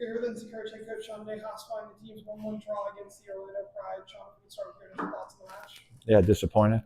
Bigger than Coach Sean Nahas find the team's 1-1 draw against the Orlando Pride. Sean, we can start with your thoughts on the match. Yeah, disappointed.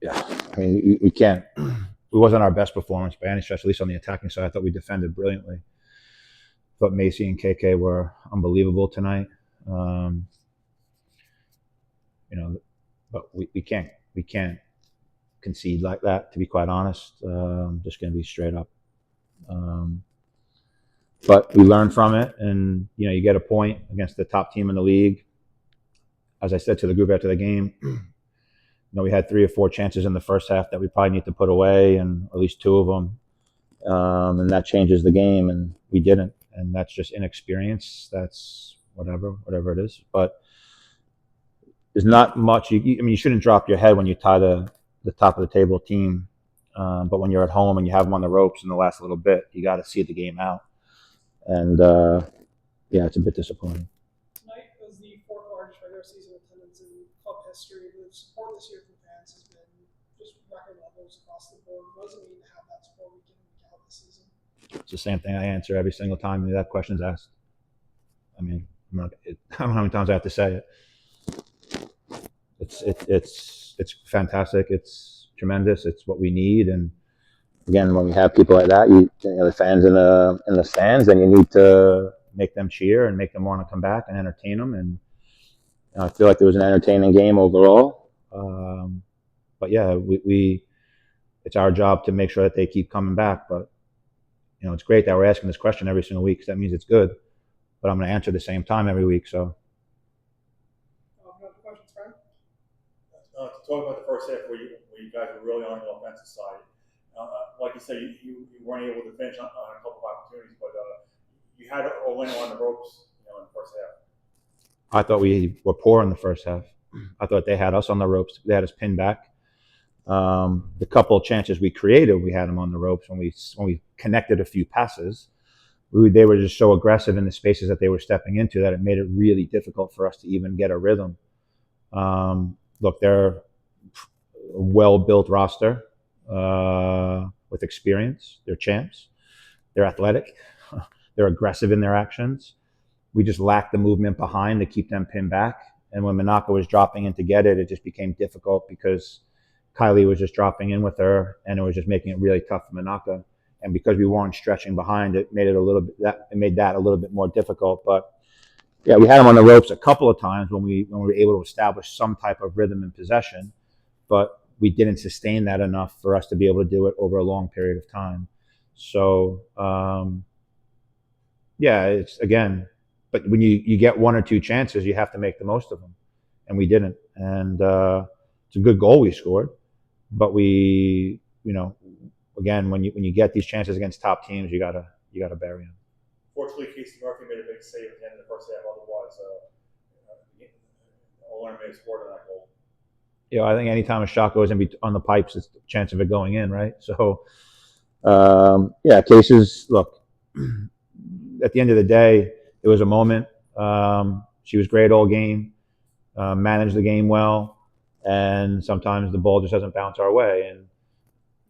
Yeah, I mean, we can't. It wasn't our best performance by any stretch, at least on the attacking side. I thought we defended brilliantly. I thought Macy and KK were unbelievable tonight. But we can't concede like that, to be quite honest. Just going to be straight up. But we learned from it, and you get a point against the top team in the league. As I said to the group after the game, we had 3 or 4 chances in the first half that we probably need to put away, and at least 2 of them, and that changes the game, and we didn't, and that's just inexperience. That's whatever it is. But there's not much. You shouldn't drop your head when you tie the top of the table team, but when you're at home and you have them on the ropes in the last little bit, you got to see the game out, and yeah, it's a bit disappointing. Tonight was the 4th largest regular season attendance in club history. The support this year from fans has been just record levels across the board. What does it mean to have that support week in and week out this season? It's the same thing I answer every single time that question's asked. I mean, I don't know how many times I have to say it. It's fantastic. It's tremendous. It's what we need. And again, when we have people like that, the fans in the stands, then you need to make them cheer and make them want to come back and entertain them. And I feel like it was an entertaining game overall. But yeah, it's our job to make sure that they keep coming back. But it's great that we're asking this question every single week, because that means it's good. But I'm going to answer the same time every week. So. Questions, Frank? To talk about the first half where you guys were really on the offensive side. Like you said, you weren't able to finish on a couple of opportunities, but you had Orlando on the ropes in the first half. I thought we were poor in the first half. I thought they had us on the ropes. They had us pinned back. The couple of chances we created, we had them on the ropes. When we connected a few passes, they were just so aggressive in the spaces that they were stepping into that it made it really difficult for us to even get a rhythm. Look, they're a well-built roster with experience. They're champs. They're athletic. They're aggressive in their actions. We just lacked the movement behind to keep them pinned back. And when Monaco was dropping in to get it, it just became difficult because Kylie was just dropping in with her, and it was just making it really tough for Monaco. And because we weren't stretching behind, it made that a little bit more difficult. But yeah, we had them on the ropes a couple of times when we were able to establish some type of rhythm and possession, but we didn't sustain that enough for us to be able to do it over a long period of time. So yeah, it's again, but when you get 1 or 2 chances, you have to make the most of them, and we didn't. And it's a good goal we scored, but we, again, when you get these chances against top teams, you gotta bury them. Fortunately, Casey Murphy made a big save at the end of the first half. Otherwise, Orlando may have scored on that goal. I think anytime a shot goes in on the pipes, it's a chance of it going in, right? So, yeah, Casey's, look, at the end of the day, it was a moment. She was great all game, managed the game well, and sometimes the ball just doesn't bounce our way. And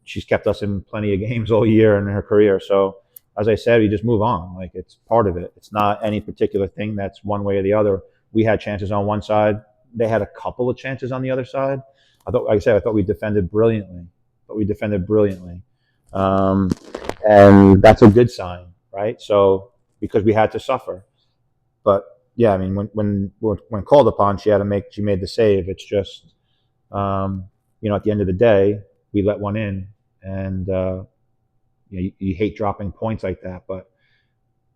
she's kept us in plenty of games all year in her career. So, as I said, we just move on. Like, it's part of it. It's not any particular thing that's one way or the other. We had chances on one side. They had a couple of chances on the other side. I thought we defended brilliantly. And that's a good sign, right? So, because we had to suffer. But yeah, I mean, when called upon, she made the save. It's just, at the end of the day, we let one in, and you hate dropping points like that. But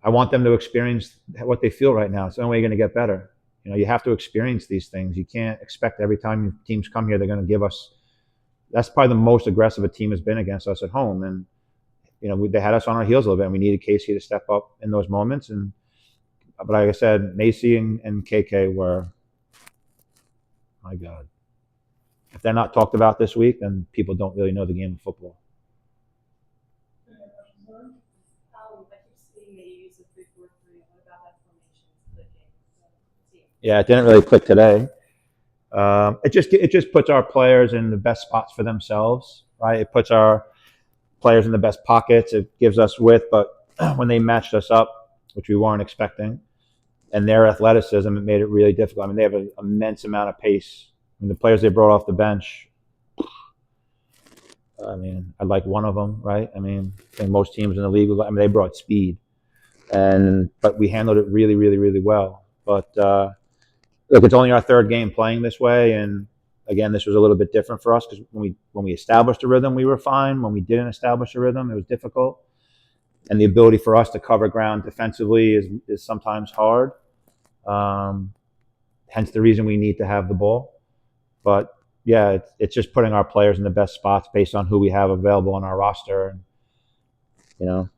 I want them to experience what they feel right now. It's the only way you're going to get better. You have to experience these things. You can't expect every time teams come here, they're going to give us. That's probably the most aggressive a team has been against us at home, and they had us on our heels a little bit, and we needed Casey to step up in those moments. But like I said, Macy and KK were, my God. If they're not talked about this week, then people don't really know the game of football. Yeah, it didn't really click today. It just puts our players in the best spots for themselves, right? It puts our players in the best pockets. It gives us width, but when they matched us up, which we weren't expecting, and their athleticism, it made it really difficult. I mean, they have an immense amount of pace. I mean, the players they brought off the bench, I mean, I like one of them, right? I mean, I think most teams in the league, I mean, they brought speed, but we handled it really, really, really well. But look, it's only our third game playing this way, and again, this was a little bit different for us because when we established a rhythm, we were fine. When we didn't establish a rhythm, it was difficult. And the ability for us to cover ground defensively is sometimes hard. Hence the reason we need to have the ball. But yeah, it's just putting our players in the best spots based on who we have available on our roster. And you know,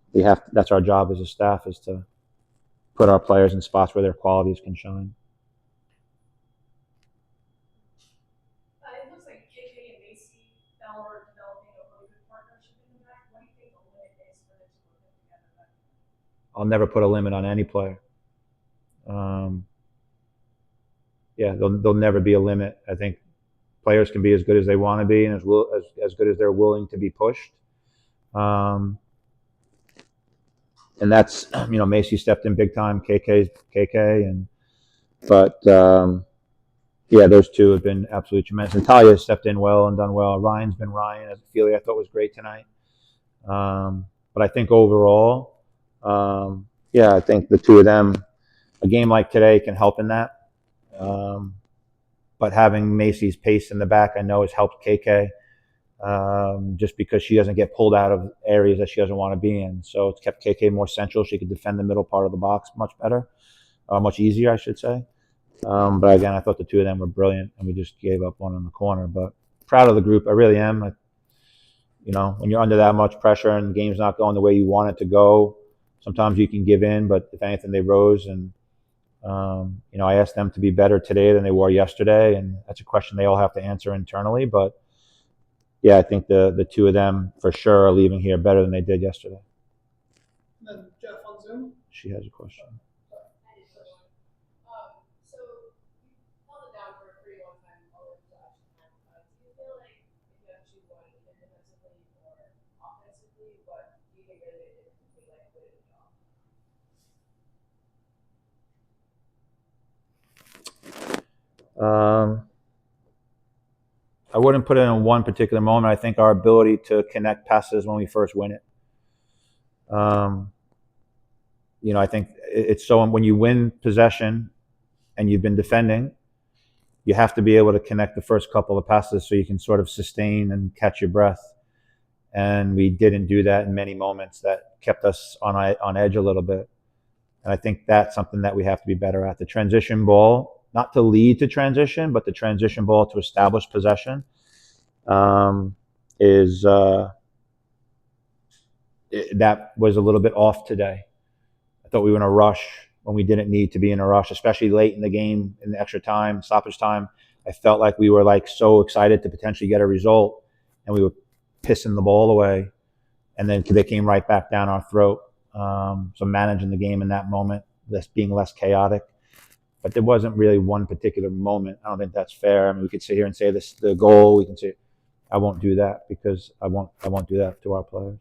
that's our job as a staff, is to put our players in spots where their qualities can shine. It looks like KK and Macy are developing a really good partnership in the back. What do you think the limit is for the two of them together? I'll never put a limit on any player. Yeah, there'll never be a limit. I think players can be as good as they want to be and as good as they're willing to be pushed. And that's, you know, Macy stepped in big time, KK, but yeah, those two have been absolutely tremendous. And Talia has stepped in well and done well. Ryan's been Ryan. As Feely, I thought was great tonight. But I think overall, yeah, I think the two of them, a game like today can help in that. But having Macy's pace in the back, I know, has helped KK, just because she doesn't get pulled out of areas that she doesn't want to be in. So it's kept KK more central. She could defend the middle part of the box much better, much easier, I should say. But again, I thought the two of them were brilliant, and we just gave up one in the corner. But proud of the group, I really am. You know, when you're under that much pressure and the game's not going the way you want it to go, sometimes you can give in. But if anything, they rose, and you know, I asked them to be better today than they were yesterday, and that's a question they all have to answer internally. But yeah, I think the two of them for sure are leaving here better than they did yesterday. And then Jeff on Zoom. She has a question. So you held it down for a pretty long time, all the way to action time. Do you feel like if you actually won either defensively or offensively, what do you think really made it differently, like what did it job? I wouldn't put it in one particular moment. I think our ability to connect passes when we first win it. You know, I think it's so when you win possession and you've been defending, you have to be able to connect the first couple of passes so you can sort of sustain and catch your breath. And we didn't do that in many moments. That kept us on edge a little bit. And I think that's something that we have to be better at. The transition ball, not to lead to transition, but the transition ball to establish possession, that was a little bit off today. I thought we were in a rush when we didn't need to be in a rush, especially late in the game, in the extra time, stoppage time. I felt like we were like so excited to potentially get a result, and we were pissing the ball away, and then they came right back down our throat. So managing the game in that moment, being less chaotic. But there wasn't really one particular moment. I don't think that's fair. I mean, we could sit here and say this, the goal. We can say, I won't do that because I won't do that to our players.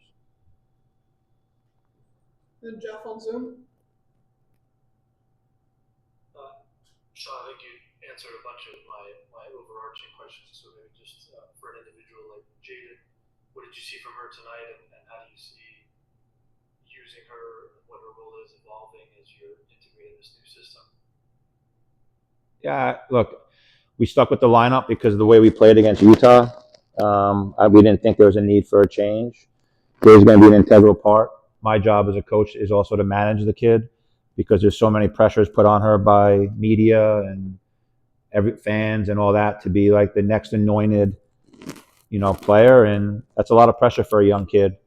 Then Jeff on Zoom. Sean, I think you answered a bunch of my overarching questions. So maybe just for an individual like Jaden, what did you see from her tonight, and how do you see using her, what her role is evolving as you're integrating this new system? Yeah, look, we stuck with the lineup because of the way we played against Utah. We didn't think there was a need for a change. There's going to be an integral part. My job as a coach is also to manage the kid because there's so many pressures put on her by media and fans and all that to be like the next anointed, you know, player, and that's a lot of pressure for a young kid.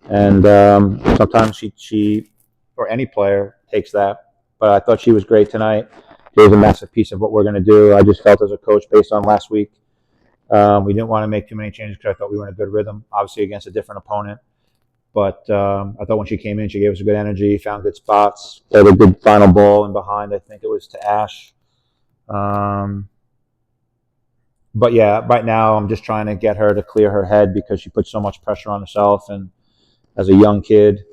And sometimes she or any player takes that. But I thought she was great tonight. It was a massive piece of what we're going to do. I just felt as a coach, based on last week, we didn't want to make too many changes because I thought we were in a good rhythm, obviously against a different opponent. But I thought when she came in, she gave us a good energy, found good spots, played a good final ball, and behind, I think it was to Ash. But yeah, right now I'm just trying to get her to clear her head because she put so much pressure on herself, and as a young kid,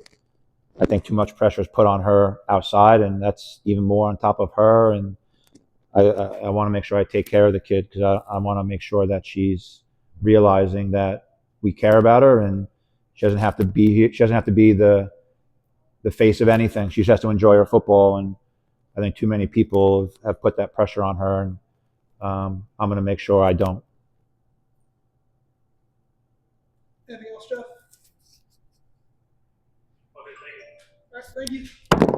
I think too much pressure is put on her outside, and that's even more on top of her. And I want to make sure I take care of the kid because I want to make sure that she's realizing that we care about her, and she doesn't have to be the face of anything. She just has to enjoy her football. And I think too many people have put that pressure on her, and I'm going to make sure I don't. Anything else, Jeff? Okay, thank you. All right, thank you.